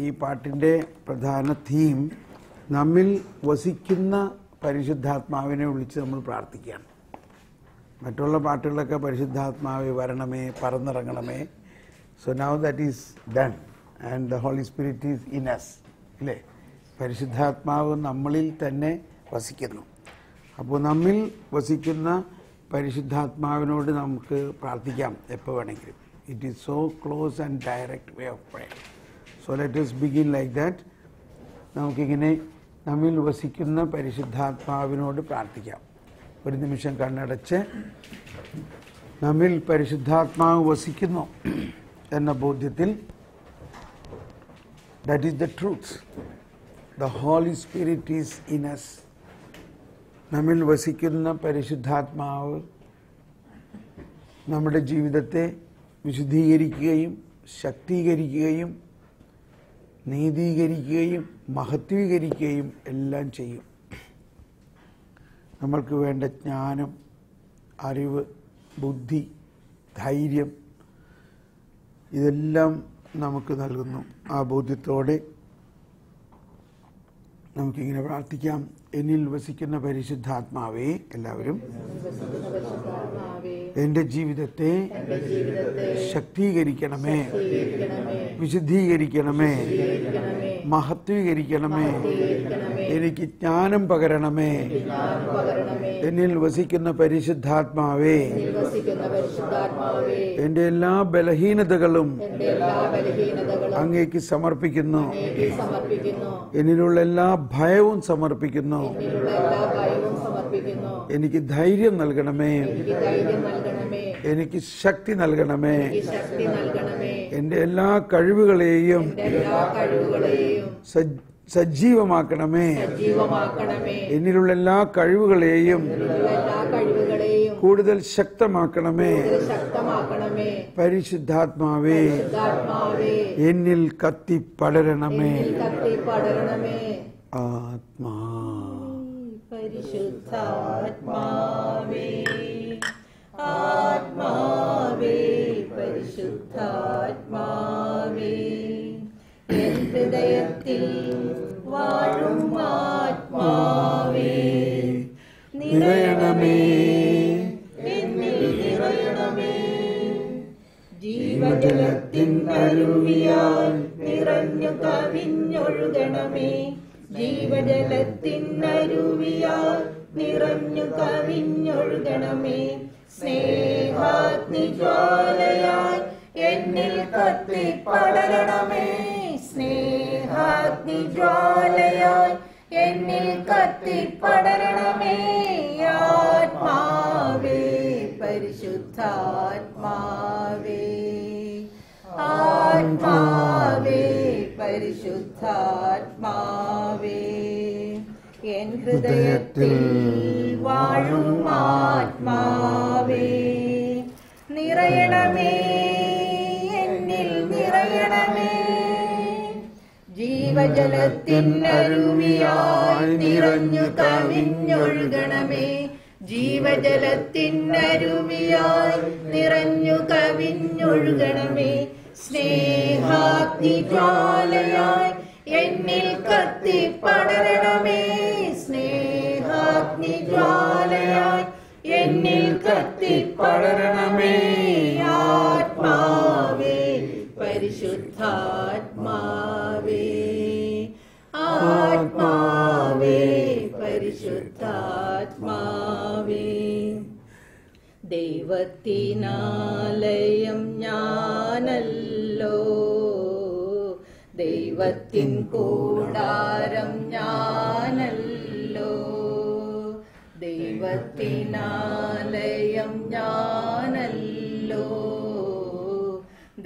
ഈ പാട്ടിൻ്റെ പ്രധാന തീം നമ്മിൽ വസിക്കുന്ന പരിശുദ്ധാത്മാവിനെ വിളിച്ച് നമ്മൾ പ്രാർത്ഥിക്കുകയാണ്. മറ്റുള്ള പാട്ടുകളൊക്കെ പരിശുദ്ധാത്മാവെ വരണമേ, പറന്നിറങ്ങണമേ. So now that is done and the Holy Spirit is in us. അല്ലേ? പരിശുദ്ധാത്മാവ് നമ്മളിൽ തന്നെ വസിക്കുന്നു. അപ്പോൾ നമ്മിൽ വസിക്കുന്ന പരിശുദ്ധാത്മാവിനോട് നമുക്ക് പ്രാർത്ഥിക്കാം എപ്പോൾ വേണമെങ്കിലും. It is so close and direct way of prayer. So let us begin like that. നമുക്കിങ്ങനെ നമ്മിൽ വസിക്കുന്ന പരിശുദ്ധാത്മാവിനോട് പ്രാർത്ഥിക്കാം. ഒരു നിമിഷം കണ്ണടച്ച് നമ്മിൽ പരിശുദ്ധാത്മാവ് വസിക്കുന്നു എന്ന ബോധ്യത്തിൽ, that is the truth, the Holy Spirit is in us. നമ്മിൽ വസിക്കുന്ന പരിശുദ്ധാത്മാവ് നമ്മുടെ ജീവിതത്തെ വിശുദ്ധീകരിക്കുകയും ശക്തീകരിക്കുകയും നീതീകരിക്കുകയും മഹത്വീകരിക്കുകയും എല്ലാം ചെയ്യും. നമ്മൾക്ക് വേണ്ട ജ്ഞാനം, അറിവ്, ബുദ്ധി, ധൈര്യം ഇതെല്ലാം നമുക്ക് നൽകുന്നു. ആ ബോധ്യത്തോടെ നമുക്കിങ്ങനെ പ്രാർത്ഥിക്കാം. എന്നിൽ വസിക്കുന്ന പരിശുദ്ധാത്മാവേ, എല്ലാവരും എൻ്റെ ജീവിതത്തെ ശക്തീകരിക്കണമേ, വിശുദ്ധീകരിക്കണമേ, മഹത്വീകരിക്കണമേ, എനിക്ക് ജ്ഞാനം പകരണമേ. എന്നിൽ വസിക്കുന്ന പരിശുദ്ധാത്മാവേ, എൻ്റെ എല്ലാ ബലഹീനതകളും അങ്ങേക്ക് സമർപ്പിക്കുന്നു. എന്നിലുള്ള എല്ലാ ഭയവും സമർപ്പിക്കുന്നു. എനിക്ക് ധൈര്യം നൽകണമേ, എനിക്ക് ശക്തി നൽകണമേ. എൻ്റെ എല്ലാ കഴിവുകളെയും സജീവമാക്കണമേ. എന്നിലുള്ള എല്ലാ കഴിവുകളെയും കൂടുതൽ ശക്തമാക്കണമേ. പരിശുദ്ധാത്മാവേ, എന്നിൽ കത്തിപ്പടരണമേ. ആത്മാ പരിശുദ്ധാത്മാവേ, ആത്മാവേ, പരിശുദ്ധാത്മാവേ, എൻ ഹൃദയത്തിൽ വാഴും ആത്മാവേ, നിറയണമേ, എന്നിൽ നിറയണമേ. ജീവജലത്തിൻ അരുവിയാൽ നിറഞ്ഞു കവിഞ്ഞൊഴുകണമേ. ജീവജലത്തിൻ അരുവിയാൽ നിറഞ്ഞു കവിഞ്ഞൊഴുകണമേ. സ്നേഹാഗ്നിജ്വാലയാൽ എന്നിൽ കത്തിപ്പടരണമേ. സ്നേഹാഗ്നിജ്വാലയാൽ എന്നിൽ കത്തിപ്പടരണമേ. ആത്മാവേ, പരിശുദ്ധാത്മാവേ, ആത്മാവേ, പരിശുദ്ധാത്മാവേ, എൻ ഹൃദയത്തിൽ വാഴും ആത്മാവേ, നിറയണമേ, എന്നിൽ നിറയണമേ. ജീവജലത്തിൻ അരുവിയാൽ നിറഞ്ഞു കവിഞ്ഞൊഴുകണമേ. ജീവജലത്തിൻ അരുവിയാൽ നിറഞ്ഞു കവിഞ്ഞൊഴുകണമേ. സ്നേഹാഗ്നിജ്വാലയാൽ എന്നിൽ കത്തിപ്പടരണമേ. സ്നേഹാഗ്നിജ്വാലയാൽ എന്നിൽ കത്തിപ്പടരണമേ. ആത്മാവേ, പരിശുദ്ധാത്മാവേ, ആത്മാവേ, പരിശുദ്ധാത്മാവേ, ദൈവത്തിനാലയം ഞാനല്ലോ, ദൈവത്തിൻ കൂടാരം ഞാനല്ലോ, ദൈവത്തിനാലയം ഞാനല്ലോ,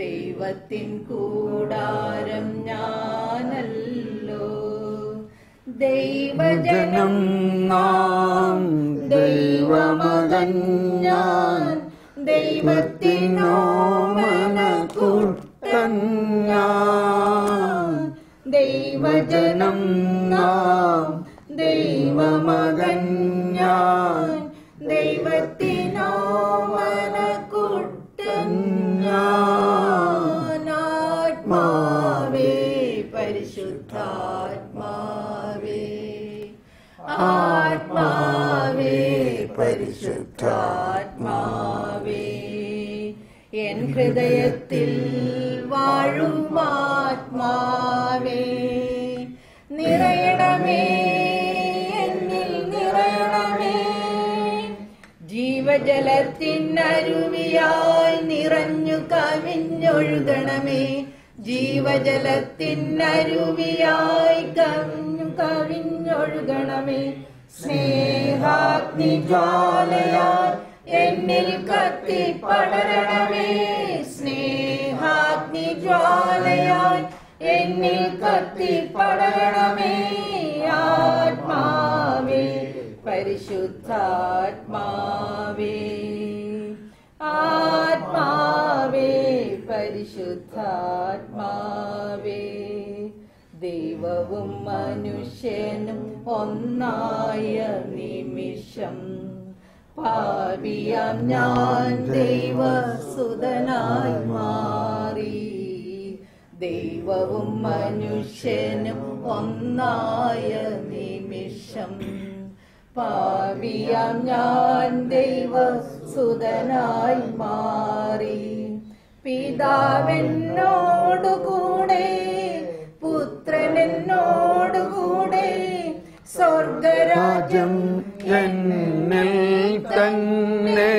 ദൈവത്തിൻ കൂടാരം ഞാനല്ലോ. ദൈവജനം നാം, ദൈവമകൻ ഞാൻ, ദൈവത്തിനോമനക്കുട്ടൻ ഞാൻ. ദൈവജനം നാം, ദൈവമകൻ ഞാൻ, ദൈവത്തിനോമനക്കുട്ടൻ ഞാൻ. ആത്മാവേ, പരിശുദ്ധാത്മാവേ, ആത്മാവേ പരിശുദ്ധാത്മാവേ, എൻ ഹൃദയത്തിൽ വാഴും ആത്മാവേ, നിറയണമേ എന്നിൽ നിറയണമേ, ജീവജലത്തിനരുവിയായി നിറഞ്ഞു കവിഞ്ഞൊഴുകണമേ, ജീവജലത്തിനരുവിയായി കവിഞ്ഞൊഴുകണമേ, സ്നേഹാഗ്നിജ്വാലയായി എന്നിൽ കത്തി പടരണമേ, സ്നേഹാഗ്നിജ്വാലയായി എന്നിൽ കത്തി പടരണമേ, ആത്മാവേ പരിശുദ്ധാത്മാവേ, ആത്മാവേ പരിശുദ്ധാത്മാവേ, ദൈവവും മനുഷ്യനും ഒന്നായ നിമിഷം, പാപിയാം ഞാൻ ദൈവസുതനായി മാറി, ദൈവവും മനുഷ്യനും ഒന്നായ നിമിഷം, പാപിയാം ഞാൻ ദൈവസുതനായി മാറി, പിതാവെന്നോടുകൂടെ പുത്രനെന്നോടുകൂടെ സ്വർഗരാജ്യം എന്നിൽ തന്നെ,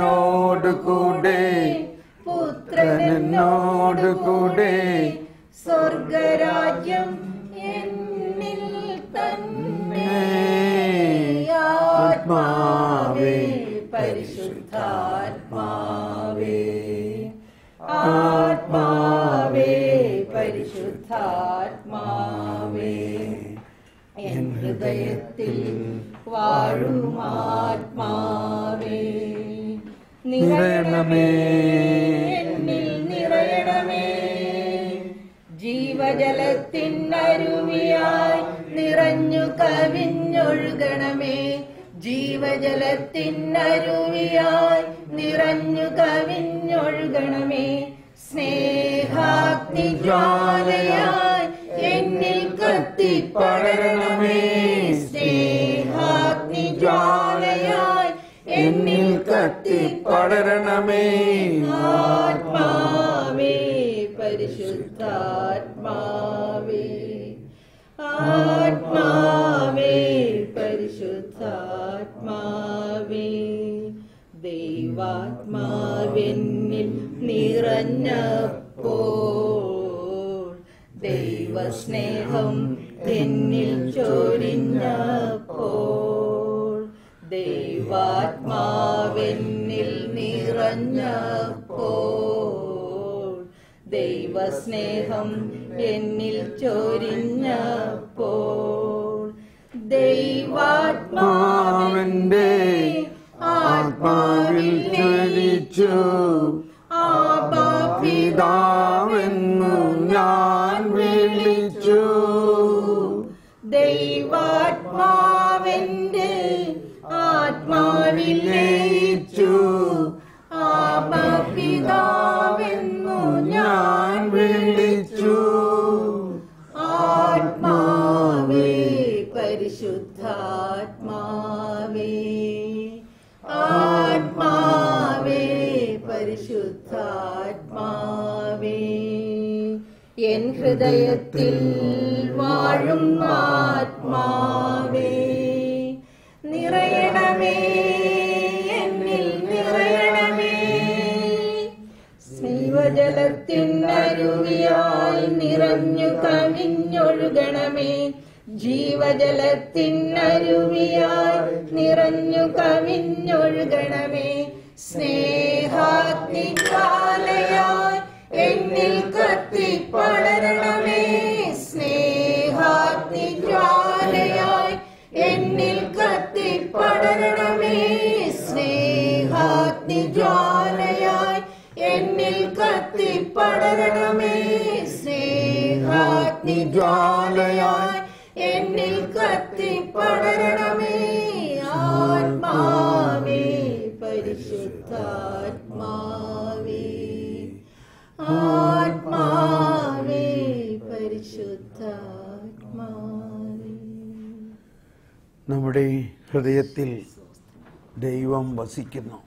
പിതാവെന്നോടുകൂടെ പുത്രനെന്നോടുകൂടെ സ്വർഗരാജ്യം എന്നിൽ തന്നെ, ആത്മാവേ പരിശുദ്ധാത്മാവേ, ആത്മാവേ പരിശുദ്ധാത്മാവേ, എൻ ഹൃദയത്തിൽ വാഴും ആത്മാവേ, നിറയണമേ എന്നിൽ നിറയണമേ, ജീവജലത്തിനരുവിയായി നിറഞ്ഞു കവിഞ്ഞൊഴുകണമേ, ജീവജലത്തിനരുവിയായി നിറഞ്ഞു കവിഞ്ഞൊഴുകണമേ, സ്നേഹാഗ്നിജ്വാലയായി എന്നിൽ കത്തി പടരണമേ, സ്നേഹാഗ്നിജ്വാലയായി എന്നിൽ കത്തി പടരണമേ, ആത്മാവേ പരിശുദ്ധാത്മാവേ, ആത്മാവേ പരിശുദ്ധാത്മാവേ, ദൈവാത്മാവെന്നിൽ നിറഞ്ഞപ്പോൾ, ദൈവസ്നേഹം എന്നിൽ ചൊരിഞ്ഞപ്പോൾ, ദൈവാത്മാവെന്നിൽ നിറഞ്ഞപ്പോൾ, ദൈവസ്നേഹം എന്നിൽ ചൊരിഞ്ഞപ്പോൾ, ദൈവാത്മാവെന്റെ ആത്മാവിൽ ജ്വലിച്ചു, ആബാ പിതാവെന്നു ഞാൻ വിളിച്ചു, ദൈവാത്മാവെന്റെ ആത്മാവിൽ ലയിച്ചു, ആബാ പിതാവെന്നു ഞാൻ വിളിച്ചു, ആത്മാവേ പരിശുദ്ധാത്മാവേ, ആത്മാവേ പരിശുദ്ധാത്മാവേ, എൻ ഹൃദയത്തിൽ വാഴും ആത്മാവേ, നിറയണമേ എന്നിൽ നിറയണമേ, ജീവജലത്തിനരുവിയായി നിറഞ്ഞു കവിഞ്ഞൊഴുകണമേ, ജീവജലത്തിനരുവിയായി നിറഞ്ഞു കവിഞ്ഞൊഴുകണമേ, സ്നേഹാഗ്നിജ്വാലയായി എന്നിൽ കത്തി പടരണമേ, സ്നേഹാഗ്നിജ്വാലയായി എന്നിൽ കത്തി പടരണമേ, സ്നേഹാഗ്നിജ്വാലയായി എന്നിൽ കത്തി പടരണമേ, സ്നേഹാഗ്നിജ്വാലയായി എന്നിൽ കത്തി പടരണമേ, ആത്മാവേ പരിശുദ്ധാത്മാവേ, ആത്മാ നമ്മുടെ ഹൃദയത്തിൽ ദൈവം വസിക്കുന്നു.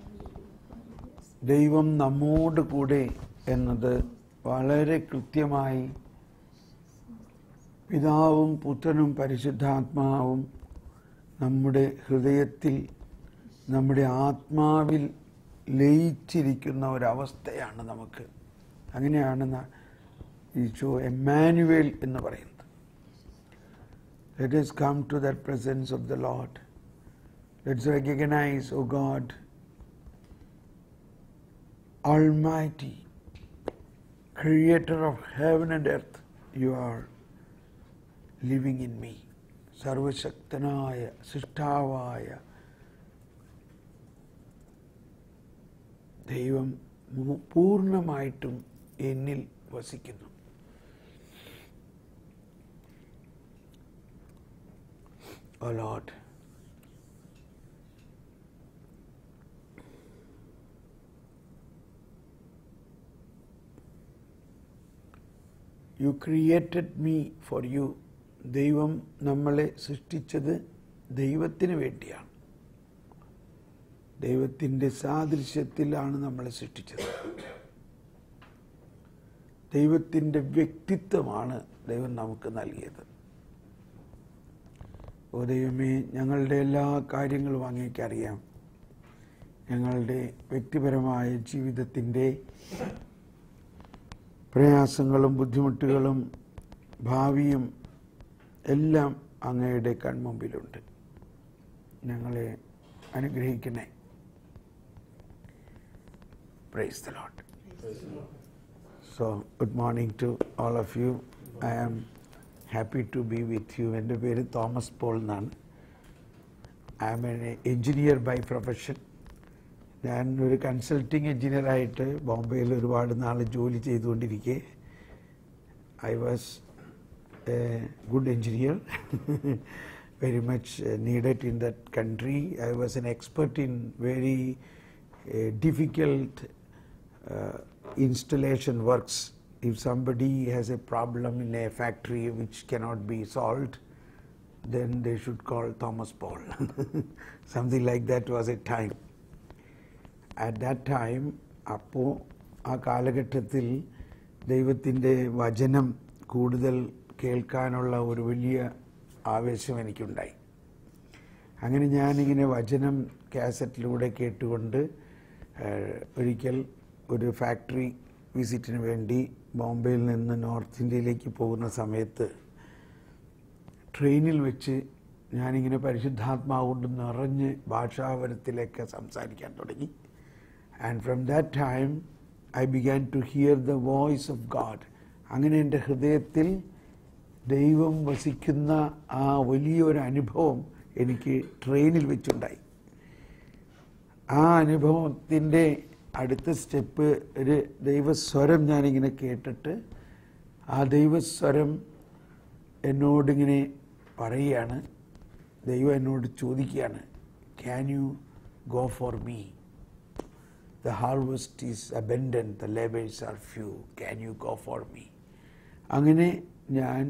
ദൈവം നമ്മോട് കൂടെ എന്നത് വളരെ കൃത്യമായി പിതാവും പുത്രനും പരിശുദ്ധാത്മാവും നമ്മുടെ ഹൃദയത്തിൽ, നമ്മുടെ ആത്മാവിൽ ലയിച്ചിരിക്കുന്ന ഒരവസ്ഥയാണ് നമുക്ക്. അങ്ങനെയാണ് ഈശോ എമ്മാനുവേൽ എന്ന് പറയുന്നത്. Let us come to that presence of the Lord. Let's recognize, O God, Almighty, Creator of heaven and earth, you are living in me. സർവശക്തനായ സൃഷ്ടാവായ ദൈവം പൂർണ്ണമായിട്ടും എന്നിൽ വസിക്കുന്നു. O Lord, you created me for you. ദൈവം നമ്മളെ സൃഷ്ടിച്ചത് ദൈവത്തിന് വേണ്ടിയാണ്. ദൈവത്തിൻ്റെ സാദൃശ്യത്തിലാണ് നമ്മളെ സൃഷ്ടിച്ചത്. ദൈവത്തിൻ്റെ വ്യക്തിത്വമാണ് ദൈവം നമുക്ക് നൽകിയത്. ഓ ദൈവമേ, ഞങ്ങളുടെ എല്ലാ കാര്യങ്ങളും അങ്ങേക്കറിയാം. ഞങ്ങളുടെ വ്യക്തിപരമായ ജീവിതത്തിൻ്റെ പ്രയാസങ്ങളും ബുദ്ധിമുട്ടുകളും ഭാവിയും എല്ലാം അങ്ങയുടെ കൺമുമ്പിലുണ്ട്. ഞങ്ങളെ അനുഗ്രഹിക്കണേ. Praise the Lord. So, good morning to all of you. I am happy to be with you. എൻ്റെ പേര് തോമസ് പോൾ എന്നാണ്. I am an engineer by profession. ഞാൻ ഒരു കൺസൾട്ടിങ് എഞ്ചിനീയറായിട്ട് ബോംബെയിൽ ഒരുപാട് നാൾ ജോലി ചെയ്തുകൊണ്ടിരിക്കെ I was a good engineer, very much needed in that country. I was an expert in very difficult installation works. If somebody has a problem in a factory which cannot be solved, then they should call Thomas Paul. Something like that was a time. At that time, അപ്പോൾ ആ കാലഘട്ടത്തിൽ ദൈവത്തിൻ്റെ വചനം കൂടുതൽ കേൾക്കാനുള്ള ഒരു വലിയ ആവേശം എനിക്കുണ്ടായി. അങ്ങനെ ഞാനിങ്ങനെ വചനം കാസറ്റിലൂടെ കേട്ടുകൊണ്ട് ഒരിക്കൽ ഒരു ഫാക്ടറി വിസിറ്റിന് വേണ്ടി ബോംബെയിൽ നിന്ന് നോർത്ത് ഇന്ത്യയിലേക്ക് പോകുന്ന സമയത്ത് ട്രെയിനിൽ വെച്ച് ഞാനിങ്ങനെ പരിശുദ്ധാത്മാവ് കൊണ്ട് നിറഞ്ഞ് ഭാഷാവരത്തിലൊക്കെ സംസാരിക്കാൻ തുടങ്ങി. And from that time I began to hear the voice of God. അങ്ങനെ എൻ്റെ ഹൃദയത്തിൽ ദൈവം വസിക്കുന്ന ആ വലിയൊരു അനുഭവം എനിക്ക് ട്രെയിനിൽ വെച്ചുണ്ടായി. ആ അനുഭവത്തിൻ്റെ അടുത്ത സ്റ്റെപ്പ്, ഒരു ദൈവസ്വരം ഞാനിങ്ങനെ കേട്ടിട്ട് ആ ദൈവസ്വരം എന്നോടിങ്ങനെ പറയുകയാണ്. ദൈവം എന്നോട് ചോദിക്കുകയാണ്, can you go for me? The harvest is abundant, the labours are few, can you go for me? അങ്ങനെ ഞാൻ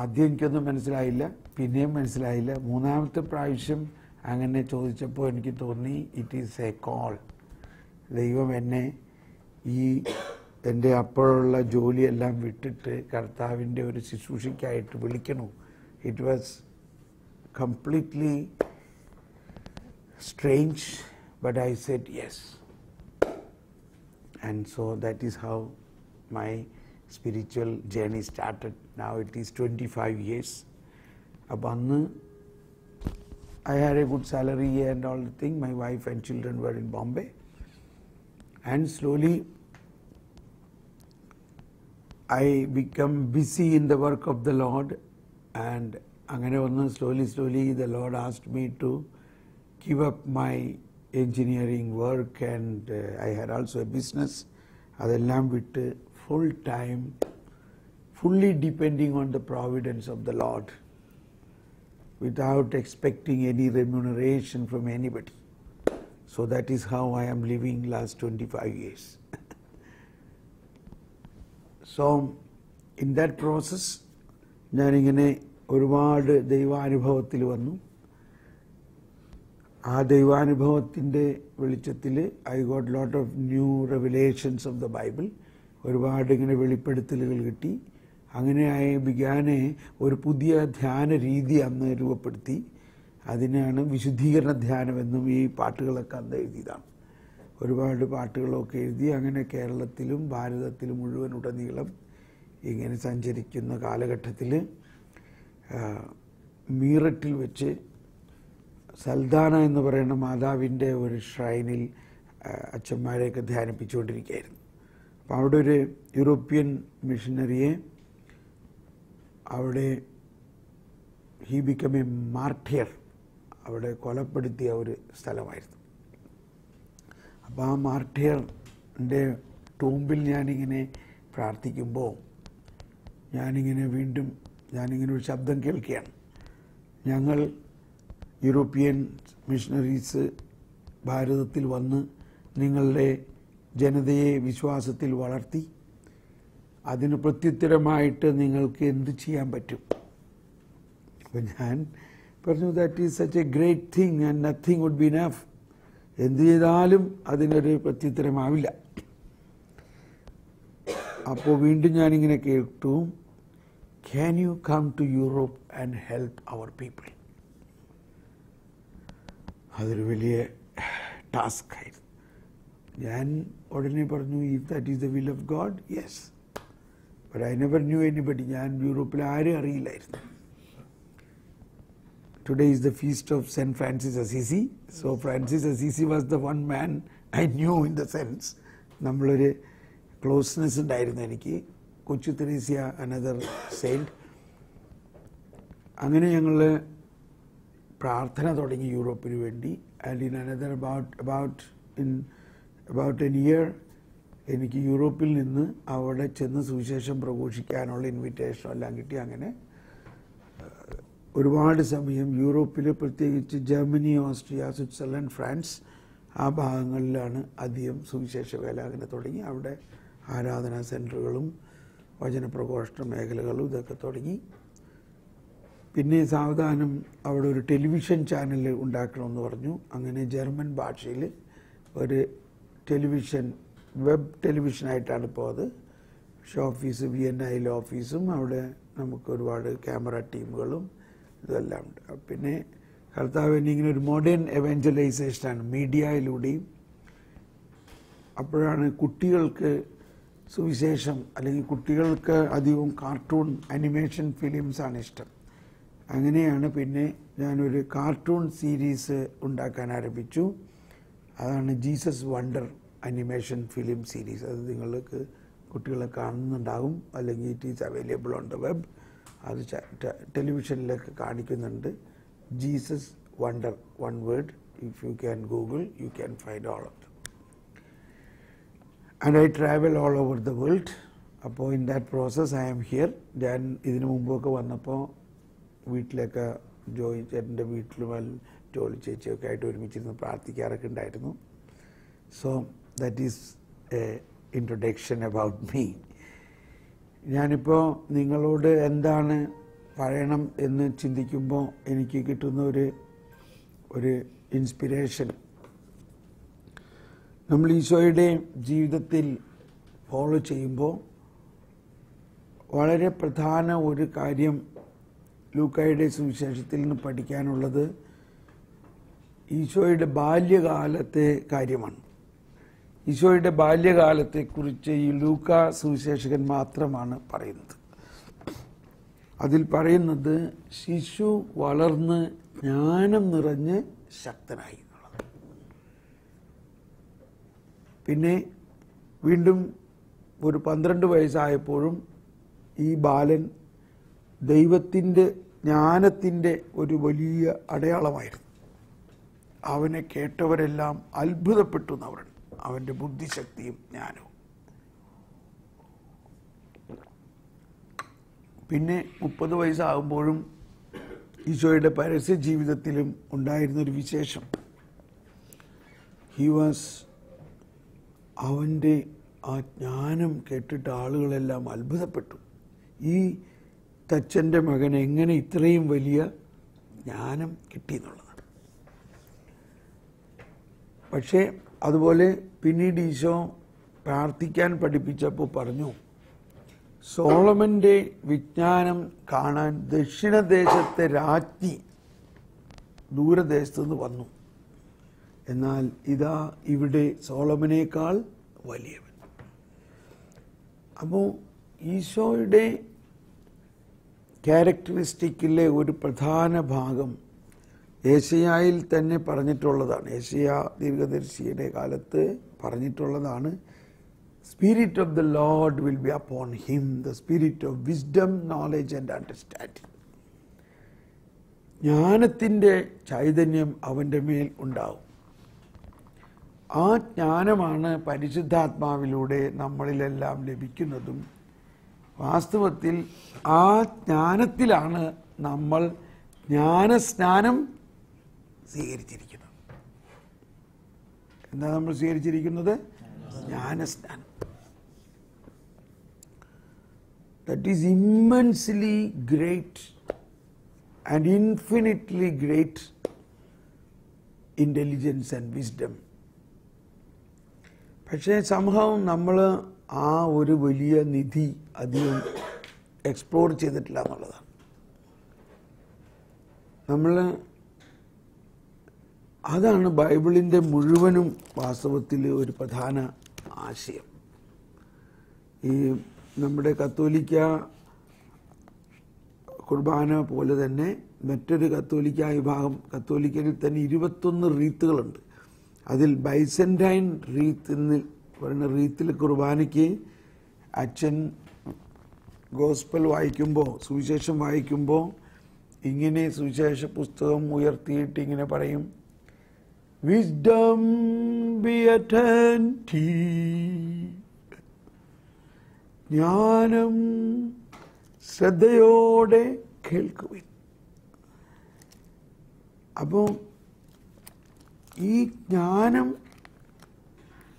ആദ്യം എനിക്കൊന്നും മനസ്സിലായില്ല, പിന്നെയും മനസ്സിലായില്ല. മൂന്നാമത്തെ പ്രാവശ്യം അങ്ങനെ ചോദിച്ചപ്പോൾ എനിക്ക് തോന്നി ഇറ്റ് ഈസ് എ കോൾ. ദൈവം എന്നെ ഈ എൻ്റെ അപ്പോഴുള്ള ജോലിയെല്ലാം വിട്ടിട്ട് കർത്താവിൻ്റെ ഒരു ശുശ്രൂഷയ്ക്കായിട്ട് വിളിക്കണു. It was completely strange, but I said yes. And so that is how my spiritual journey started. Now it is 25 years. അപ്പോൾ അന്ന് I had a good salary and all the thing. My wife and children were in Bombay. And slowly I become busy in the work of the Lord. And അങ്ങനെ ഒന്ന് slowly the Lord asked me to give up my engineering work, and I had also a business. അതെല്ലാം വിട്ട് full time, fully depending on the providence of the Lord, without expecting any remuneration from anybody. So that is how I am living last 25 years. So in that process, ഞാനിങ്ങനെ ഒരുപാട് ദൈവാനുഭവത്തിൽ വന്നു. ആ ദൈവാനുഭവത്തിൻ്റെ വെളിച്ചത്തിൽ I got lot of new revelations of the Bible. ഒരുപാട് ഇങ്ങനെ വെളിപ്പെടുത്തലുകൾ കിട്ടി. അങ്ങനെയായി ബിഗാനെ ഒരു പുതിയ ധ്യാന രീതി അന്ന് രൂപപ്പെടുത്തി. അതിനാണ് വിശുദ്ധീകരണ ധ്യാനമെന്നും ഈ പാട്ടുകളൊക്കെ അന്ന് എഴുതിയതാണ്. ഒരുപാട് പാട്ടുകളൊക്കെ എഴുതി അങ്ങനെ കേരളത്തിലും ഭാരതത്തിലും മുഴുവൻ ഉടനീളം ഇങ്ങനെ സഞ്ചരിക്കുന്ന കാലഘട്ടത്തിൽ മീററ്റിൽ വെച്ച് സൽദാന എന്ന് പറയുന്ന മാതാവിൻ്റെ ഒരു ഷ്രൈനിൽ അച്ഛന്മാരെയൊക്കെ ധ്യാനിപ്പിച്ചുകൊണ്ടിരിക്കുകയായിരുന്നു. അപ്പോൾ അവിടെ ഒരു യൂറോപ്യൻ മിഷനറിയെ അവിടെ ഹി ബിക്കം എ മാർട്ടിയർ, അവിടെ കൊലപ്പെടുത്തിയ ഒരു സ്ഥലമായിരുന്നു. അപ്പോൾ ആ മാർട്ടിയറിൻ്റെ ടൂമ്പിൽ ഞാനിങ്ങനെ പ്രാർത്ഥിക്കുമ്പോൾ ഞാനിങ്ങനെ ഒരു ശബ്ദം കേൾക്കുകയാണ്. ഞങ്ങൾ യൂറോപ്യൻ മിഷണറീസ് ഭാരതത്തിൽ വന്ന് നിങ്ങളുടെ ജനതയെ വിശ്വാസത്തിൽ വളർത്തി, അതിന് പ്രത്യുത്തരമായിട്ട് നിങ്ങൾക്ക് എന്ത് ചെയ്യാൻ പറ്റും? അപ്പോൾ ഞാൻ പറഞ്ഞു, that is such a great thing and nothing would be enough. എന്ത് ചെയ്താലും അതിനൊരു പ്രത്യുത്തരമാവില്ല. അപ്പോൾ വീണ്ടും ഞാനിങ്ങനെ കേട്ടു, can you come to Europe and help our people? അതൊരു വലിയ ടാസ്ക് ആയിരുന്നു. ഞാൻ ഉടനെ പറഞ്ഞു, if that is the will of God, yes. But I never knew anybody. ഞാൻ യൂറോപ്പിൽ ആരും അറിയില്ലായിരുന്നു. Today is the feast of St. Francis Assisi. So Francis Assisi was the one man I knew in the sense. നമ്മളൊരു closeness ഉണ്ടായിരുന്നു എനിക്ക്. കൊച്ചു തെരേസ്യ another saint. അങ്ങനെ ഞങ്ങൾ പ്രാർത്ഥന തുടങ്ങി യൂറോപ്പിന് വേണ്ടി. And in another about an year എനിക്ക് യൂറോപ്പിൽ നിന്ന് അവിടെ ചെന്ന് സുവിശേഷം പ്രഘോഷിക്കാനുള്ള ഇൻവിറ്റേഷൻ എല്ലാം കിട്ടി. അങ്ങനെ ഒരുപാട് സമയം യൂറോപ്പിൽ, പ്രത്യേകിച്ച് ജർമ്മനി, ഓസ്ട്രിയ, സ്വിറ്റ്സർലൻഡ്, ഫ്രാൻസ്, ആ ഭാഗങ്ങളിലാണ് അധികം സുവിശേഷ വേല അങ്ങനെ തുടങ്ങി. അവിടെ ആരാധനാ സെൻറ്ററുകളും വചനപ്രഘോഷണ മേഖലകളും ഇതൊക്കെ തുടങ്ങി. പിന്നെ സാവധാനം അവിടെ ഒരു ടെലിവിഷൻ ചാനൽ ഉണ്ടാക്കണമെന്ന് പറഞ്ഞു. അങ്ങനെ ജർമ്മൻ ഭാഷയിൽ ഒരു ടെലിവിഷൻ, വെബ് ടെലിവിഷനായിട്ടാണ് ഇപ്പോൾ അത്. പക്ഷേ ഓഫീസ് വിയന്നയിലെ ഓഫീസും അവിടെ നമുക്ക് ഒരുപാട് ക്യാമറ ടീമുകളും ഇതെല്ലാം ഉണ്ട്. പിന്നെ കർത്താവ് ഇങ്ങനെ ഒരു മോഡേൺ എവാഞ്ചലൈസേഷനാണ് മീഡിയയിലൂടെയും. അപ്പോഴാണ് കുട്ടികൾക്ക് സുവിശേഷം, അല്ലെങ്കിൽ കുട്ടികൾക്ക് അധികവും കാർട്ടൂൺ അനിമേഷൻ ഫിലിംസാണ് ഇഷ്ടം. അങ്ങനെയാണ് പിന്നെ ഞാനൊരു കാർട്ടൂൺ സീരീസ് ഉണ്ടാക്കാൻ ആരംഭിച്ചു. അതാണ് Jesus wonder animation film series. അത് നിങ്ങൾക്ക് കുട്ടികളെ കാണുന്നുണ്ടാകും, അല്ലെങ്കിൽ it is available on the web. അത് ടെലിവിഷനിലൊക്കെ കാണിക്കുന്നുണ്ട്. Jesus wonder, one word. If you can Google, you can find all of them. And I travel all over the world. അപ്പോൾ in that process I am here. ഞാൻ ഇതിനു മുമ്പൊക്കെ വന്നപ്പോൾ വീട്ടിലൊക്കെ ജോയി ചേട്ടൻ്റെ വീട്ടിലും ജോലി ചേച്ചിയൊക്കെ ആയിട്ട് ഒരുമിച്ചിരുന്ന് പ്രാർത്ഥിക്കാറൊക്കെ ഉണ്ടായിരുന്നു. So that is A introduction about me. ഞാനിപ്പോൾ നിങ്ങളോട് എന്താണ് പറയണം എന്ന് ചിന്തിക്കുമ്പോൾ എനിക്ക് കിട്ടുന്ന ഒരു ഇൻസ്പിരേഷൻ, നമ്മൾ ഈശോയുടെ ജീവിതത്തിൽ ഫോളോ ചെയ്യുമ്പോൾ വളരെ പ്രധാന ഒരു കാര്യം ലൂക്കായുടെ സുവിശേഷത്തിൽ നിന്ന് പഠിക്കാനുള്ളത് ഈശോയുടെ ബാല്യകാലത്തെ കാര്യമാണ്. ഈശോയുടെ ബാല്യകാലത്തെക്കുറിച്ച് ഈ ലൂക്കാ സുവിശേഷകൻ മാത്രമാണ് പറയുന്നത്. അതിൽ പറയുന്നത് ശിശു വളർന്ന് ജ്ഞാനം നിറഞ്ഞ് ശക്തനായി എന്നുള്ളത്. പിന്നെ വീണ്ടും ഒരു 12 വയസ്സായപ്പോഴും ഈ ബാലൻ ദൈവത്തിൻ്റെ ജ്ഞാനത്തിൻ്റെ ഒരു വലിയ അടയാളമായിരുന്നു. അവനെ കേട്ടവരെല്ലാം അത്ഭുതപ്പെട്ടു എന്നവർ, അവൻ്റെ ബുദ്ധിശക്തിയും ജ്ഞാനവും. പിന്നെ 30 വയസ്സാകുമ്പോഴും ഈശോയുടെ പരസ്യ ജീവിതത്തിലും ഉണ്ടായിരുന്നൊരു വിശേഷം, അവൻ്റെ ആ ജ്ഞാനം കേട്ടിട്ട് ആളുകളെല്ലാം അത്ഭുതപ്പെട്ടു. ഈ തച്ചൻ്റെ മകന് എങ്ങനെ ഇത്രയും വലിയ ജ്ഞാനം കിട്ടിയെന്നുള്ളതാണ്. പക്ഷേ അതുപോലെ പിന്നീട് ഈശോ പ്രാർത്ഥിക്കാൻ പഠിപ്പിച്ചപ്പോൾ പറഞ്ഞു, സോളമൻ്റെ വിജ്ഞാനം കാണാൻ ദക്ഷിണദേശത്തെ രാജ്ഞി ദൂരദേശത്തു നിന്ന് വന്നു, എന്നാൽ ഇതാ ഇവിടെ സോളമനേക്കാൾ വലിയവൻ. അപ്പോൾ ഈശോയുടെ ക്യാരക്ടറിസ്റ്റിക്കിലെ ഒരു പ്രധാന ഭാഗം ഏശയ്യായിൽ തന്നെ പറഞ്ഞിട്ടുള്ളതാണ്. ഏശയ്യാ ദീർഘദർശിയുടെ കാലത്ത് പറഞ്ഞിട്ടുള്ളതാണ്. Spirit of the Lord will be upon him, the spirit of wisdom, knowledge and understanding. ജ്ഞാനത്തിൻ്റെ ചൈതന്യം അവൻ്റെ മേൽ ഉണ്ടാവും. ആ ജ്ഞാനമാണ് പരിശുദ്ധാത്മാവിലൂടെ നമ്മളിലെല്ലാം ലഭിക്കുന്നതും. വാസ്തവത്തിൽ ആ ജ്ഞാനത്തിലാണ് നമ്മൾ ജ്ഞാനസ്നാനം സ്വീകരിച്ചിരിക്കുന്നത്. എന്താ നമ്മൾ സ്വീകരിച്ചിരിക്കുന്നത്? ജ്ഞാനസ്നാനം. That is immensely great and infinitely great intelligence and wisdom. പക്ഷേ സംഭവം നമ്മൾ ആ ഒരു വലിയ നിധി അധികം എക്സ്പ്ലോർ ചെയ്തിട്ടില്ല എന്നുള്ളതാണ്. അതാണ് ബൈബിളിൻ്റെ മുഴുവനും വാസ്തവത്തിൽ ഒരു പ്രധാന ആശയം. ഈ നമ്മുടെ കത്തോലിക്ക കുർബാന പോലെ തന്നെ മറ്റൊരു കത്തോലിക്ക വിഭാഗം, കത്തോലിക്കയിൽ തന്നെ 21 റീത്തുകളുണ്ട്. അതിൽ ബൈസന്റൈൻ റീത്ത് എന്ന് പറയുന്ന റീത്തിൽ കുർബാനയ്ക്ക് അച്ഛൻ ഗോസ്പൽ വായിക്കുമ്പോൾ, സുവിശേഷം വായിക്കുമ്പോൾ ഇങ്ങനെ സുവിശേഷ പുസ്തകം ഉയർത്തിയിട്ട് ഇങ്ങനെ പറയും, വിസ്ഡം ബി അറ്റൻറ്റീവ്, ജ്ഞാനം ശ്രദ്ധയോടെ കേൾക്കുവിൻ. അപ്പോൾ ഈ ജ്ഞാനം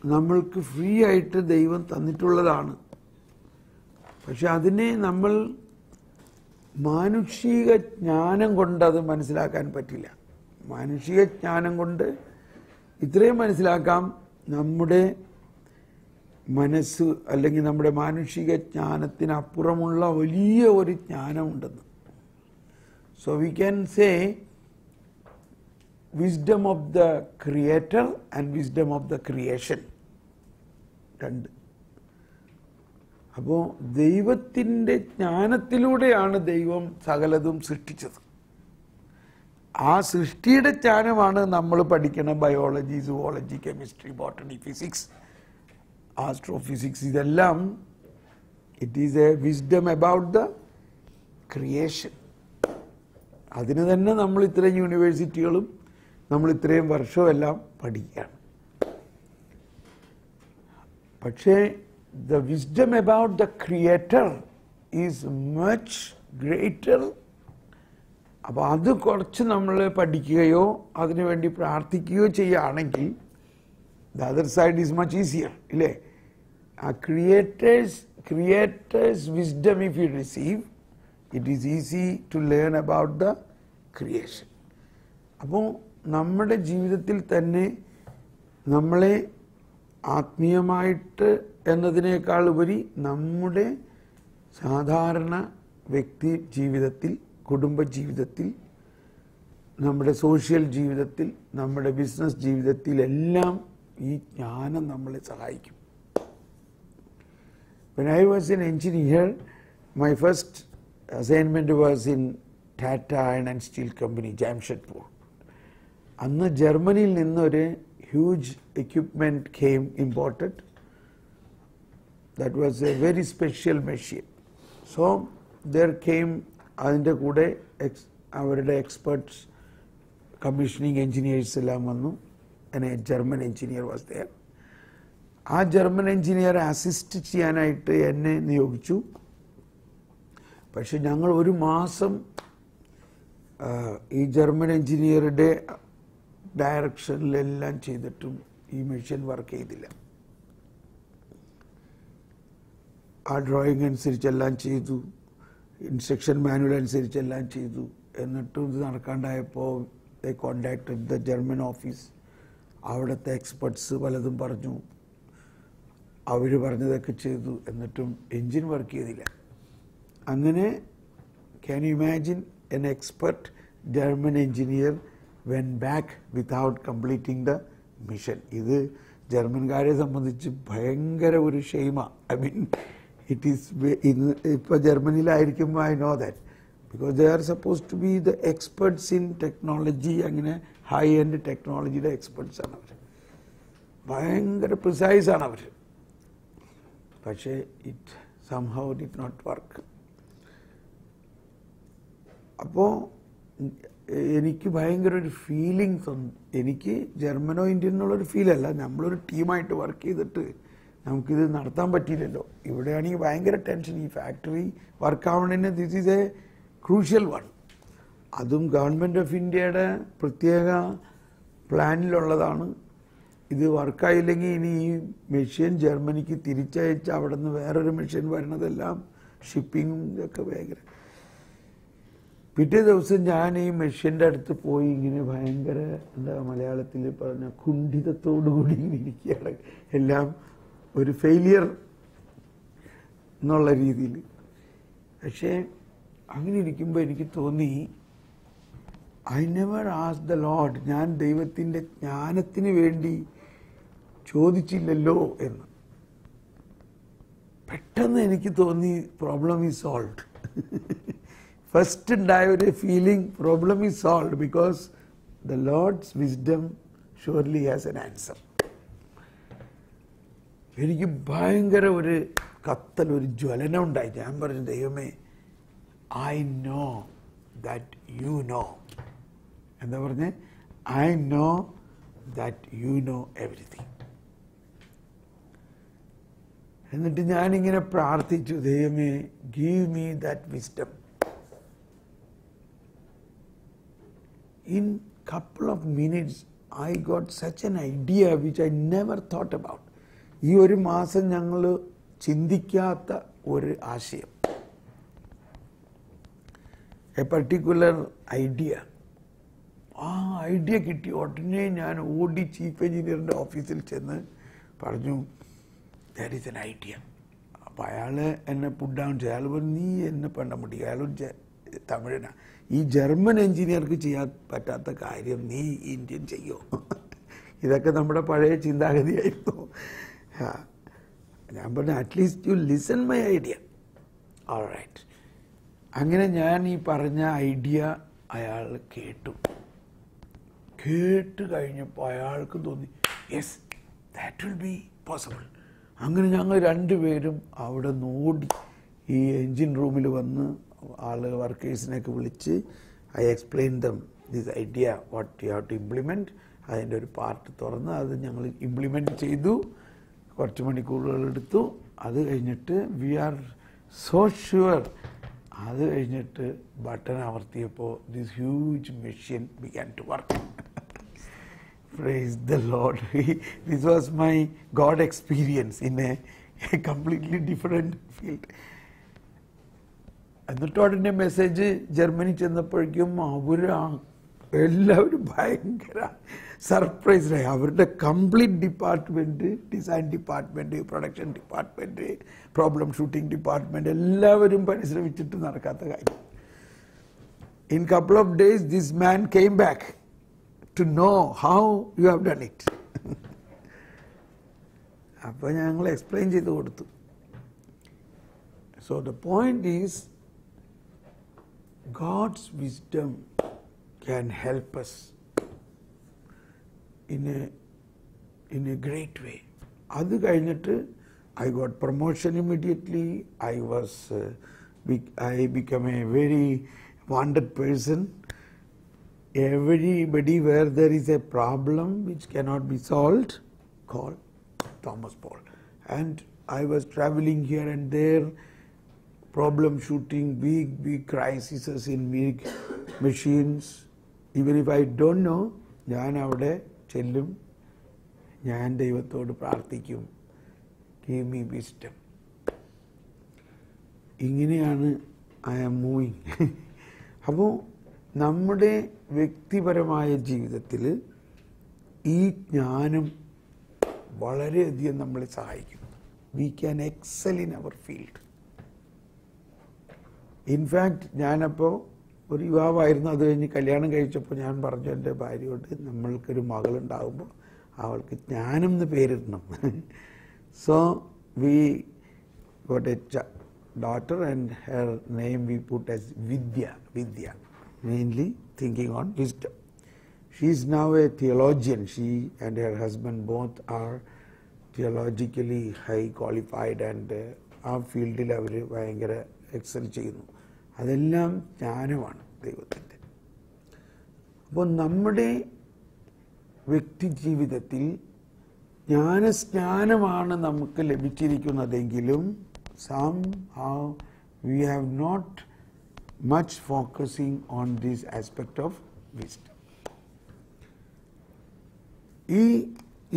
നമ്മൾക്ക് ഫ്രീ ആയിട്ട് ദൈവം തന്നിട്ടുള്ളതാണ്. പക്ഷെ അതിനെ നമ്മൾ മാനുഷിക ജ്ഞാനം കൊണ്ട് അത് മനസ്സിലാക്കാൻ പറ്റില്ല. മാനുഷിക ജ്ഞാനം കൊണ്ട് ഇത്രയും മനസ്സിലാക്കാം, നമ്മുടെ മനസ്സ് അല്ലെങ്കിൽ നമ്മുടെ മാനുഷിക ജ്ഞാനത്തിനപ്പുറമുള്ള വലിയ ഒരു ജ്ഞാനമുണ്ടെന്ന്. So we can say wisdom of the creator and wisdom of the creation. രണ്ട്. അപ്പോൾ ദൈവത്തിൻ്റെ ജ്ഞാനത്തിലൂടെയാണ് ദൈവം സകലതും സൃഷ്ടിച്ചത്. ആ സൃഷ്ടിയുടെ ജ്ഞാനമാണ് നമ്മൾ പഠിക്കുന്ന biology, zoology, chemistry, botany, physics, astrophysics. ഇതെല്ലാം it is a wisdom about the creation. അതിന് തന്നെ നമ്മൾ ഇത്രയും യൂണിവേഴ്സിറ്റികളും നമ്മൾ ഇത്രയും വർഷമെല്ലാം പഠിക്കുകയാണ്. പക്ഷേ the wisdom about the creator is much greater. അപ്പോൾ അത് കുറച്ച് നമ്മൾ പഠിക്കുകയോ അതിനുവേണ്ടി പ്രാർത്ഥിക്കുകയോ ചെയ്യുകയാണെങ്കിൽ the other side is much easier, ഇല്ലേ? ആ creator's wisdom if you receive, it is easy to learn about the creation. അപ്പോൾ നമ്മുടെ ജീവിതത്തിൽ തന്നെ നമ്മളെ ആത്മീയമായിട്ട് എന്നതിനേക്കാൾ ഉപരി നമ്മുടെ സാധാരണ വ്യക്തി ജീവിതത്തിൽ, കുടുംബ ജീവിതത്തിൽ, നമ്മുടെ സോഷ്യൽ ജീവിതത്തിൽ, നമ്മുടെ ബിസിനസ് ജീവിതത്തിലെല്ലാം ഈ ജ്ഞാനം നമ്മളെ സഹായിക്കും. When I was an engineer, my first assignment was in Tata Iron and Steel Company, Jamshedpur. അന്ന് ജർമ്മനിയിൽ നിന്നൊരു huge equipment came imported. That was A very special machine. So there came, അതിൻ്റെ കൂടെ അവരുടെ എക്സ്പെർട്സ്, കമ്മീഷനിങ് എൻജിനീയേഴ്സ് എല്ലാം വന്നു. എന്നെ German engineer was there. ആ ജർമ്മൻ എൻജിനീയറെ അസിസ്റ്റ് ചെയ്യാനായിട്ട് എന്നെ നിയോഗിച്ചു. പക്ഷെ ഞങ്ങൾ ഒരു മാസം ഈ ജർമ്മൻ എൻജിനീയറുടെ ഡയറക്ഷനിലെല്ലാം ചെയ്തിട്ടും ഈ മെഷീൻ വർക്ക് ചെയ്തില്ല. ആ ഡ്രോയിങ് അനുസരിച്ചെല്ലാം ചെയ്തു. ഇൻസ്ട്രക്ഷൻ മാനുവൽ അനുസരിച്ചെല്ലാം ചെയ്തു. എന്നിട്ടും ഇത് നടക്കാണ്ടായപ്പോൾ ദേ കോണ്ടാക്റ്റഡ് ദ ജർമ്മൻ ഓഫീസ്. അവിടുത്തെ എക്സ്പെർട്സ് പലതും പറഞ്ഞു, അവർ പറഞ്ഞതൊക്കെ ചെയ്തു, എന്നിട്ടും എൻജിൻ വർക്ക് ചെയ്തില്ല. അങ്ങനെ can you imagine an expert German engineer went back without completing the mission. ഇത് ജർമ്മൻകാരെ സംബന്ധിച്ച് ഭയങ്കര ഒരു ഷെയ്മ. ഐ മീൻ ഇറ്റ് ഈസ് ഇപ്പോൾ ജർമ്മനിയിലായിരിക്കുമ്പോൾ I know that because they are suppose to be the experts in technology. അങ്ങനെ ഹൈ എൻഡ് ടെക്നോളജിയുടെ എക്സ്പെർട്സ് ആണ് അവർ. ഭയങ്കര പ്രിസൈസാണ് അവർ. പക്ഷേ it somehow did not work. അപ്പോൾ എനിക്ക് ഭയങ്കര ഒരു ഫീലിങ്സ് ഉണ്ട്. എനിക്ക് ജർമ്മനോ ഇന്ത്യൻ എന്നുള്ളൊരു ഫീലല്ല, നമ്മളൊരു ടീമായിട്ട് വർക്ക് ചെയ്തിട്ട് നമുക്കിത് നടത്താൻ പറ്റിയില്ലല്ലോ. ഇവിടെയാണെങ്കിൽ ഭയങ്കര ടെൻഷൻ. ഈ ഫാക്ടറി വർക്കാവണതിന് this is a crucial one. അതും ഗവൺമെൻറ് ഓഫ് ഇന്ത്യയുടെ പ്രത്യേക പ്ലാനിലുള്ളതാണ്. ഇത് വർക്കായില്ലെങ്കിൽ ഇനി ഈ മെഷീൻ ജർമ്മനിക്ക് തിരിച്ചയച്ച് അവിടെ നിന്ന് വേറൊരു മെഷീൻ വരുന്നതെല്ലാം ഷിപ്പിങ്ങും ഇതൊക്കെ ഭയങ്കര. പിറ്റേ ദിവസം ഞാൻ ഈ മെഷീൻ്റെ അടുത്ത് പോയി ഇങ്ങനെ ഭയങ്കര എന്താ മലയാളത്തിൽ പറഞ്ഞ കുണ്ഠിതത്തോടുകൂടി ഇരിക്കുകയാണ്. എല്ലാം ഒരു ഫെയിലിയർ എന്നുള്ള രീതിയിൽ. പക്ഷേ അങ്ങനെ ഇരിക്കുമ്പോൾ എനിക്ക് തോന്നി I never ask the Lord, ഞാൻ ദൈവത്തിൻ്റെ ജ്ഞാനത്തിന് വേണ്ടി ചോദിച്ചില്ലല്ലോ എന്ന്. പെട്ടെന്ന് എനിക്ക് തോന്നി പ്രോബ്ലം ഈസ് സോൾവ്ഡ്. ഫസ്റ്റ് ഉണ്ടായ ഒരു feeling problem is solved because the Lord's wisdom surely has N answer. എനിക്ക് ഭയങ്കര ഒരു കത്തൽ, ഒരു ജ്വലനം ഉണ്ടായി. ഞാൻ പറഞ്ഞു, ദൈവമേ, I know that you know. എന്താ പറഞ്ഞേ? I know that you know everything. എന്നിട്ട് ഞാനിങ്ങനെ പ്രാർത്ഥിച്ചു, ദൈവമേ, give me that wisdom. In couple of minutes I got such an idea which I never thought about. ഈ ഒരു മാസം ഞങ്ങൾ ചിന്തിക്കാത്ത ഒരു ആശയം, എ പർട്ടിക്കുലർ ഐഡിയ. ആ ഐഡിയ കിട്ടി ഉടനെ ഞാൻ ഓടി ചീഫ് എഞ്ചിനീയറിൻ്റെ ഓഫീസിൽ ചെന്ന് പറഞ്ഞു, ദാറ്റ് ഈസ് എൻ ഐഡിയ. അപ്പോൾ അയാൾ എന്നെ പുട്ട് ഡൗൺ ചെയ്തു. അയാൾ പറഞ്ഞു, നീ എന്നെ പണ്ട മുടി. അയാളും തമിഴനാ. ഈ ജർമ്മൻ എഞ്ചിനീയർക്ക് ചെയ്യാൻ പറ്റാത്ത കാര്യം നീ ഇന്ത്യൻ ചെയ്യോ? ഇതൊക്കെ നമ്മുടെ പഴയ ചിന്താഗതിയായിരുന്നു. ഞാൻ പറഞ്ഞു, at least you listen my idea. Alright. അങ്ങനെ ഞാൻ ഈ പറഞ്ഞ ഐഡിയ അയാൾ കേട്ടു. കേട്ട് കഴിഞ്ഞപ്പോൾ അയാൾക്ക് തോന്നി, yes, that will be possible. അങ്ങനെ ഞങ്ങൾ രണ്ടുപേരും അവിടെ നോടി ഈ എൻജിൻ റൂമിൽ വന്ന് വർക്കേഴ്സിനെയൊക്കെ വിളിച്ച് I explain them this idea what you have to implement. അതിൻ്റെ ഒരു പാർട്ട് തുറന്ന് അത് ഞങ്ങൾ ഇംപ്ലിമെൻറ്റ് ചെയ്തു. കുറച്ച് മണിക്കൂറുകൾ എടുത്തു. അത് കഴിഞ്ഞിട്ട് വി ആർ സോ ഷുവർ. അത് കഴിഞ്ഞിട്ട് ബട്ടൺ അമർത്തിയപ്പോൾ this huge machine began to work. Praise the Lord. This was my God experience in a completely different field. എന്നിട്ട് ഉടനെ മെസ്സേജ് ജർമ്മനി ചെന്നപ്പോഴേക്കും എല്ലാവരും ഭയങ്കര സർപ്രൈസ്ഡായി. അവരുടെ complete department, design department, production department, problem shooting department എല്ലാവരും പരിശ്രമിച്ചിട്ട് നടക്കാത്ത കാര്യം. In couple of days this man came back to know how you have done it. അപ്പോൾ ഞങ്ങൾ എക്സ്പ്ലെയിൻ ചെയ്ത് കൊടുത്തു. So the point is, God's wisdom can help us in a great way. അത് കഴിഞ്ഞിട്ട് I got promotion immediately. I became a very wanted person. Everybody, where there is a problem which cannot be solved, call Thomas Paul. And I was traveling here and there, problem shooting, big crises in big machines. Even if I don't know, ഞാൻ അവിടെ ചെല്ലും, ഞാൻ ദൈവത്തോട് പ്രാർത്ഥിക്കും, give me wisdom. ഇങ്ങനെയാണ് I am moving. അപ്പോൾ നമ്മുടെ വ്യക്തിപരമായ ജീവിതത്തിൽ ഈ ജ്ഞാനം വളരെയധികം നമ്മളെ സഹായിക്കും. We can excel in our field. In fact ഞാനപ്പോൾ ഒരു യുവാവായിരുന്നു. അത് കഴിഞ്ഞ് കല്യാണം കഴിച്ചപ്പോൾ ഞാൻ പറഞ്ഞു എൻ്റെ ഭാര്യയോട്, നമ്മൾക്കൊരു മകളുണ്ടാകുമ്പോൾ അവൾക്ക് ജ്ഞാനം എന്ന് പേരിടണം. So we got a daughter and her name we put as Vidya, mainly thinking on wisdom. She is now a theologian. She and her husband both are theologically high qualified and ആ ഫീൽഡിൽ അവർ ഭയങ്കര Excel ചെയ്യുന്നു. അതെല്ലാം ജ്ഞാനമാണ് ദൈവത്തിൻ്റെ. അപ്പോൾ നമ്മുടെ വ്യക്തി ജീവിതത്തിൽ ജ്ഞാനസ്നാനമാണ് നമുക്ക് ലഭിച്ചിരിക്കുന്നതെങ്കിലും somehow we have not much focusing on this aspect of wisdom. ഈ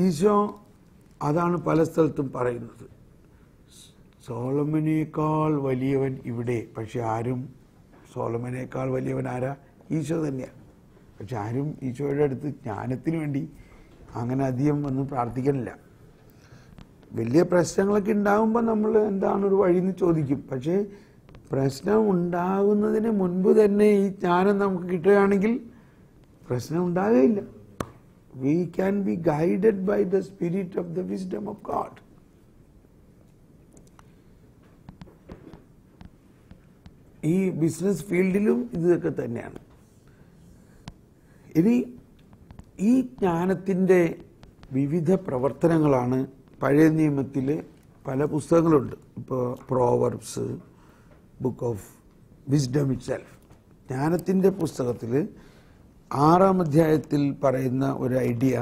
ഈശോ അതാണ് പല സ്ഥലത്തും പറയുന്നത്, സോളമനേക്കാൾ വലിയവൻ ഇവിടെ. പക്ഷെ ആരും സോളമനേക്കാൾ വലിയവൻ ആരാ? ഈശോ തന്നെയാണ്. പക്ഷെ ആരും ഈശോയുടെ അടുത്ത് ജ്ഞാനത്തിന് വേണ്ടി അങ്ങനെ അധികം ഒന്നും പ്രാർത്ഥിക്കണില്ല. വലിയ പ്രശ്നങ്ങളൊക്കെ ഉണ്ടാകുമ്പോൾ നമ്മൾ എന്താണ് ഒരു വഴിയെന്ന് ചോദിക്കും. പക്ഷേ പ്രശ്നം ഉണ്ടാകുന്നതിന് മുൻപ് തന്നെ ഈ ജ്ഞാനം നമുക്ക് കിട്ടുകയാണെങ്കിൽ പ്രശ്നം ഉണ്ടാകുകയില്ല. We can be guided by the spirit of the wisdom of God. ഈ ബിസിനസ് ഫീൽഡിലും ഇതൊക്കെ തന്നെയാണ്. ഇനി ഈ ജ്ഞാനത്തിൻ്റെ വിവിധ പ്രവർത്തനങ്ങളാണ് പഴയ നിയമത്തിൽ പല പുസ്തകങ്ങളുണ്ട്. ഇപ്പോൾ Proverbs, book of wisdom itself, ജ്ഞാനത്തിൻ്റെ പുസ്തകത്തിൽ 6-ാം അധ്യായത്തിൽ പറയുന്ന ഒരു idea,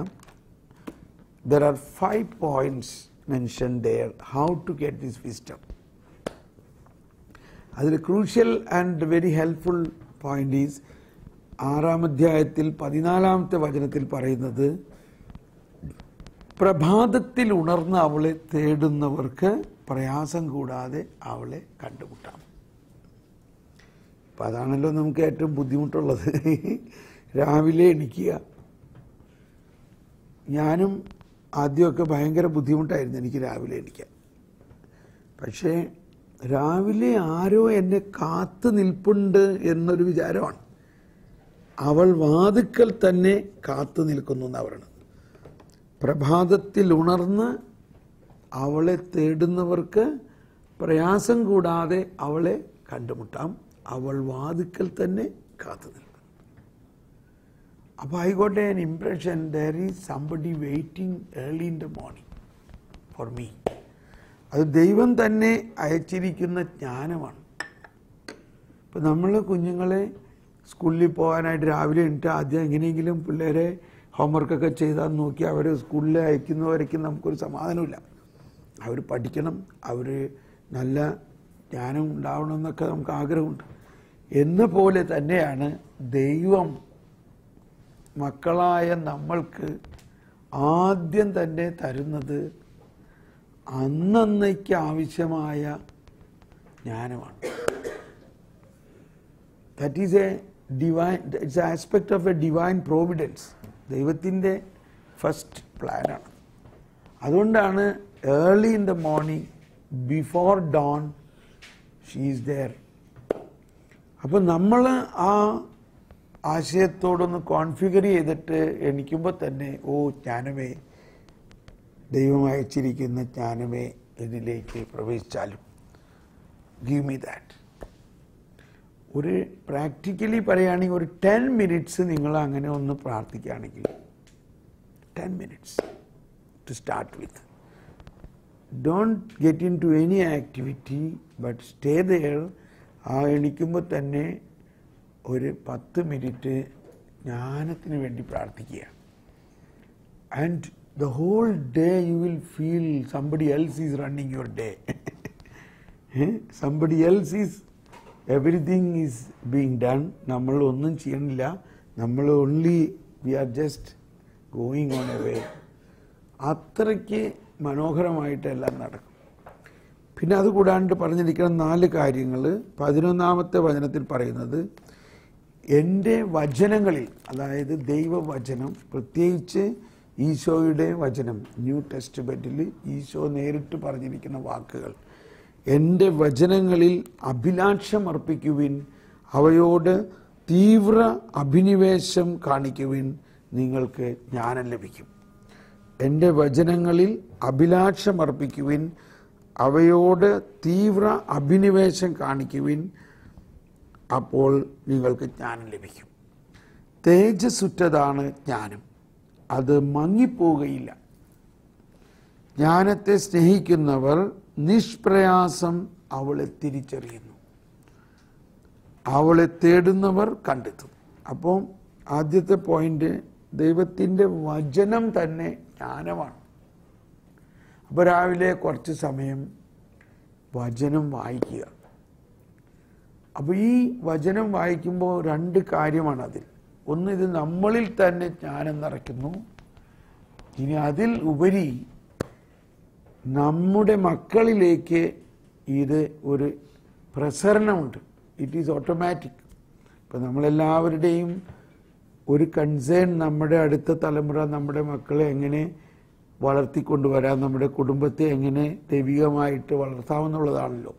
there are 5 points mentioned there how to get this wisdom. അതിൽ crucial and very helpful point is 6-ാം അധ്യായത്തിൽ 14-ാമത്തെ വചനത്തിൽ പറയുന്നത്, പ്രഭാതത്തിൽ ഉണർന്ന് അവളെ തേടുന്നവർക്ക് പ്രയാസം കൂടാതെ അവളെ കണ്ടുമുട്ടാം. അപ്പം അതാണല്ലോ നമുക്ക് ഏറ്റവും ബുദ്ധിമുട്ടുള്ളത്, രാവിലെ എണീക്കുക. ഞാനും ആദ്യമൊക്കെ ഭയങ്കര ബുദ്ധിമുട്ടായിരുന്നു എനിക്ക് രാവിലെ എണീക്കാൻ. പക്ഷേ രാവിലെ ആരോ എന്നെ കാത്തു നിൽപ്പുണ്ട് എന്നൊരു വിചാരമാണ്. അവൾ വാതിക്കൽ തന്നെ കാത്തു നിൽക്കുന്നു എന്നാണ് പറയുന്നത്. പ്രഭാതത്തിൽ ഉണർന്ന് അവളെ തേടുന്നവർക്ക് പ്രയാസം കൂടാതെ അവളെ കണ്ടുമുട്ടാം. അവൾ വാതിക്കൽ തന്നെ കാത്തു നിൽക്കും. അപ്പോൾ I got an impression there is somebody waiting early in the morning for me. അത് ദൈവം തന്നെ അയച്ചിരിക്കുന്ന ജ്ഞാനമാണ്. ഇപ്പം നമ്മൾ കുഞ്ഞുങ്ങളെ സ്കൂളിൽ പോകാനായിട്ട് രാവിലെ എണീറ്റ് ആദ്യം എങ്ങനെയെങ്കിലും പിള്ളേരെ ഹോംവർക്കൊക്കെ ചെയ്താൽ നോക്കി അവർ സ്കൂളിൽ അയക്കുന്നവരേക്കും നമുക്കൊരു സമാധാനമില്ല. അവർ പഠിക്കണം, അവർ നല്ല ജ്ഞാനം ഉണ്ടാവണമെന്നൊക്കെ നമുക്ക് ആഗ്രഹമുണ്ട്. എന്ന പോലെ തന്നെയാണ് ദൈവം മക്കളായ നമ്മൾക്ക് ആദ്യം തന്നെ തരുന്നത് അന്നന്നേക്ക് ആവശ്യമായ ജ്ഞാനമാണ്. That is a divine, it's a aspect of a divine providence. ദൈവത്തിൻ്റെ ഫസ്റ്റ് പ്ലാനാണ്. അതുകൊണ്ടാണ് early in the morning before dawn she is there. അപ്പം നമ്മൾ ആ ആശയത്തോടൊന്ന് കോൺഫിഗർ ചെയ്തിട്ട് എണീക്കുമ്പോൾ തന്നെ, ഓ ജ്ഞാനമേ, ദൈവം അയച്ചിരിക്കുന്ന ജ്ഞാനമേ, ഇതിലേക്ക് പ്രവേശിച്ചാലും ഗീവ് മീ ദാറ്റ്. ഒരു പ്രാക്ടിക്കലി പറയുകയാണെങ്കിൽ ഒരു 10 minutes നിങ്ങൾ അങ്ങനെ ഒന്ന് പ്രാർത്ഥിക്കുകയാണെങ്കിൽ, 10 minutes to start with. Don't get into any activity but stay there. ആ എണീക്കുമ്പോൾ തന്നെ ഒരു 10 minute ജ്ഞാനത്തിന് വേണ്ടി പ്രാർത്ഥിക്കുക. And the whole day you will feel somebody else is running your day. Somebody else is, everything is being done. നമ്മൾ ഒന്നും ചെയ്യണില്ല, നമ്മൾ we are just going on a way. അത്രയ്ക്ക് മനോഹരമായിട്ടെല്ലാം നടക്കും. പിന്നെ അതുകൂടാണ്ട് പറഞ്ഞിരിക്കുന്ന 4 കാര്യങ്ങൾ 11ാമത്തെ വചനത്തിൽ പറയുന്നത്, എൻ്റെ വചനങ്ങളിൽ, അതായത് ദൈവവചനം, പ്രത്യേകിച്ച് ഈശോയുടെ വചനം, ന്യൂ ടെസ്റ്റ്മെന്റിൽ ഈശോ നേരിട്ട് പറഞ്ഞിരിക്കുന്ന വാക്കുകൾ, എൻ്റെ വചനങ്ങളിൽ അഭിലാഷമർപ്പിക്കുവിൻ, അവയോട് തീവ്ര അഭിനിവേശം കാണിക്കുവിൻ, നിങ്ങൾക്ക് ജ്ഞാനം ലഭിക്കും. എൻ്റെ വചനങ്ങളിൽ അഭിലാഷമർപ്പിക്കുവിൻ, അവയോട് തീവ്ര അഭിനിവേശം കാണിക്കുവിൻ, അപ്പോൾ നിങ്ങൾക്ക് ജ്ഞാനം ലഭിക്കും. തേജസ്സുറ്റതാണ് ജ്ഞാനം, അത് മങ്ങിപ്പോവുകയില്ല. ജ്ഞാനത്തെ സ്നേഹിക്കുന്നവർ നിഷ്പ്രയാസം അവളെ തിരിച്ചറിയുന്നു, അവളെ തേടുന്നവർ കണ്ടെത്തും. അപ്പോൾ ആദ്യത്തെ പോയിന്റ്, ദൈവത്തിൻ്റെ വചനം തന്നെ ജ്ഞാനമാണ്. അപ്പോൾ രാവിലെ കുറച്ച് സമയം വചനം വായിക്കുക. അപ്പോൾ ഈ വചനം വായിക്കുമ്പോൾ 2 കാര്യമാണ് അതിൽ. ഒന്ന്, ഇത് നമ്മളിൽ തന്നെ ജ്ഞാനം നിറയ്ക്കുന്നു. ഇനി അതിൽ ഉപരി നമ്മുടെ മക്കളിലേക്ക് ഇത് ഒരു പ്രസരണമുണ്ട്. It is automatic. ഇപ്പം നമ്മളെല്ലാവരുടെയും ഒരു കൺസേൺ നമ്മുടെ അടുത്ത തലമുറ, നമ്മുടെ മക്കളെ എങ്ങനെ വളർത്തിക്കൊണ്ടുവരാം, നമ്മുടെ കുടുംബത്തെ എങ്ങനെ ദൈവികമായിട്ട് വളർത്താമെന്നുള്ളതാണല്ലോ.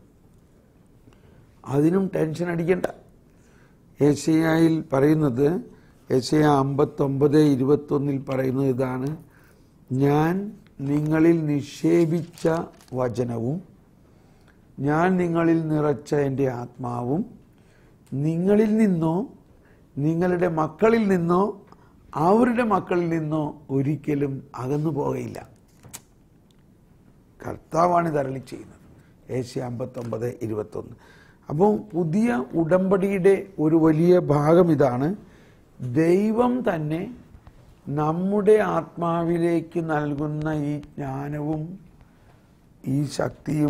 അതിനും ടെൻഷൻ അടിക്കണ്ട. യെശയ്യായിൽ പറയുന്നത്, യെശയ്യാ 59:21 പറയുന്നത് ഇതാണ്, ഞാൻ നിങ്ങളിൽ നിക്ഷേപിച്ച വചനവും ഞാൻ നിങ്ങളിൽ നിറച്ച എൻ്റെ ആത്മാവും നിങ്ങളിൽ നിന്നോ നിങ്ങളുടെ മക്കളിൽ നിന്നോ അവരുടെ മക്കളിൽ നിന്നോ ഒരിക്കലും അകന്നു പോകയില്ല. കർത്താവാണ് ഇതരുളി ചെയ്യുന്നത്. യെശയ്യാ 59:21. അപ്പോൾ പുതിയ ഉടമ്പടിയുടെ ഒരു വലിയ ഭാഗം ഇതാണ്. ദൈവം തന്നെ നമ്മുടെ ആത്മാവിലേക്ക് നൽകുന്ന ഈ ജ്ഞാനവും ഈ ശക്തിയും